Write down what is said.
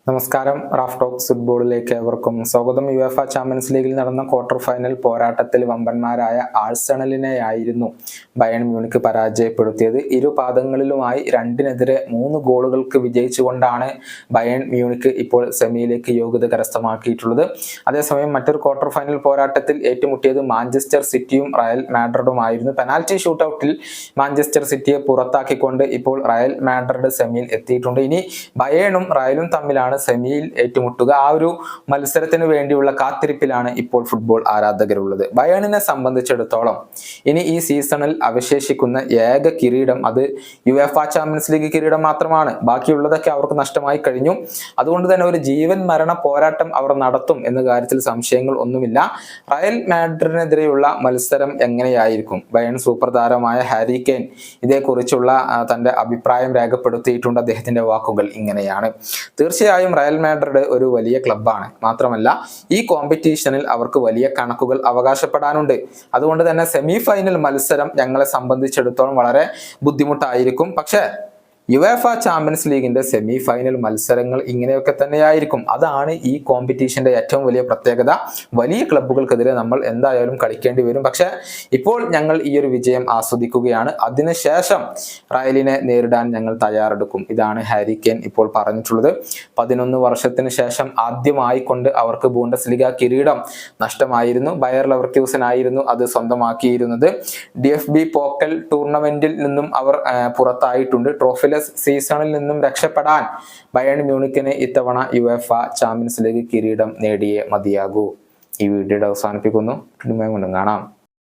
നമസ്കാരം. Raf talks ഫുട്ബോളിലേക്ക് ഏവർക്കും സ്വാഗതം. യുവേഫ ചാമ്പ്യൻസ് ലീഗിൽ നടന്ന ക്വാർട്ടർ ഫൈനൽ പോരാട്ടത്തിൽ വമ്പന്മാരായ ആഴ്സണലിനെയായിരുന്നു ബയേൺ മ്യൂണിക്ക് പരാജയപ്പെടുത്തിയത്. ഇരു പാദങ്ങളിലുമായി 2-നെതിരെ 3 ഗോളുകൾക്ക് വിജയിച്ചുകൊണ്ടാണ് ബയേൺ മ്യൂണിക്ക് ഇപ്പോൾ സെമിയിലേക്ക് യോഗ്യത കരസ്ഥമാക്കിയിട്ടുള്ളത്. അതേസമയം മറ്റൊരു ക്വാർട്ടർ ഫൈനൽ പോരാട്ടത്തിൽ ഏറ്റുമുട്ടിയത് മാഞ്ചസ്റ്റർ സിറ്റിയും റയൽ മാഡ്രിഡുമായിരുന്നു. പെനാൽറ്റി ഷൂട്ടൌട്ടിൽ മാഞ്ചസ്റ്റർ സിറ്റിയെ പുറത്താക്കിക്കൊണ്ട് ഇപ്പോൾ റയൽ മാഡ്രിഡ് സെമിയിൽ എത്തിയിട്ടുണ്ട്. ഇനി ബയേണും റയലും തമ്മിലാണ് സെമിയിൽ ഏറ്റുമുട്ടുക. ആ ഒരു മത്സരത്തിന് വേണ്ടിയുള്ള കാത്തിരിപ്പിലാണ് ഇപ്പോൾ ഫുട്ബോൾ ആരാധകരുള്ളത്. ബയേണിനെ സംബന്ധിച്ചിടത്തോളം ഇനി ഈ സീസണിൽ അവശേഷിക്കുന്ന ഏക കിരീടം അത് യുവേഫ ചാമ്പ്യൻസ് ലീഗ് കിരീടം മാത്രമാണ്. ബാക്കിയുള്ളതൊക്കെ അവർക്ക് നഷ്ടമായി കഴിഞ്ഞു. അതുകൊണ്ട് തന്നെ ഒരു ജീവൻ മരണ പോരാട്ടം അവർ നടത്തും എന്ന കാര്യത്തിൽ സംശയങ്ങൾ ഒന്നുമില്ല. റയൽ മാഡ്രിഡിനെതിരെയുള്ള മത്സരം എങ്ങനെയായിരിക്കും? ബയേൺ സൂപ്പർ താരമായ ഹാരി കെയ്ൻ ഇതേക്കുറിച്ചുള്ള തന്റെ അഭിപ്രായം രേഖപ്പെടുത്തിയിട്ടുണ്ട്. അദ്ദേഹത്തിന്റെ വാക്കുകൾ ഇങ്ങനെയാണ്: തീർച്ചയായും റയൽ മാഡ്രിഡ് ഒരു വലിയ ക്ലബ്ബാണ്. മാത്രമല്ല ഈ കോമ്പറ്റീഷനിൽ അവർക്ക് വലിയ കണക്കുകൾ അവകാശപ്പെടാനുണ്ട്. അതുകൊണ്ട് തന്നെ സെമി ഫൈനൽ മത്സരം ഞങ്ങളെ സംബന്ധിച്ചിടത്തോളം വളരെ ബുദ്ധിമുട്ടായിരിക്കും. പക്ഷേ യുവേഫ ചാമ്പ്യൻസ് ലീഗിന്റെ സെമി ഫൈനൽ മത്സരങ്ങൾ ഇങ്ങനെയൊക്കെ തന്നെയായിരിക്കും. അതാണ് ഈ കോമ്പറ്റീഷന്റെ ഏറ്റവും വലിയ പ്രത്യേകത. വലിയ ക്ലബ്ബുകൾക്കെതിരെ നമ്മൾ എന്തായാലും കളിക്കേണ്ടി വരും. പക്ഷെ ഇപ്പോൾ ഞങ്ങൾ ഈ ഒരു വിജയം ആസ്വദിക്കുകയാണ്. അതിനുശേഷം റയലിനെ നേരിടാൻ ഞങ്ങൾ തയ്യാറെടുക്കും. ഇതാണ് ഹാരി കെയ്ൻ ഇപ്പോൾ പറഞ്ഞിട്ടുള്ളത്. 11 വർഷത്തിന് ശേഷം ആദ്യമായി കൊണ്ട് അവർക്ക് ബൂണ്ടസ്ലീഗ കിരീടം നഷ്ടമായിരുന്നു. ബയർ ലെവർക്യൂസനായിരുന്നു അത് സ്വന്തമാക്കിയിരുന്നത്. DFB പോക്കൽ ടൂർണമെന്റിൽ നിന്നും അവർ പുറത്തായിട്ടുണ്ട്. ട്രോഫി സീസണിൽ നിന്നും രക്ഷപ്പെടാൻ ബയേൺ മ്യൂണിക്കിന് ഇത്തവണ യുവേഫ ചാമ്പ്യൻസ് ലീഗ് കിരീടം നേടിയേ മതിയാകൂ. ഈ വീഡിയോയുടെ അവസാനിപ്പിക്കുന്നു. കാണാം.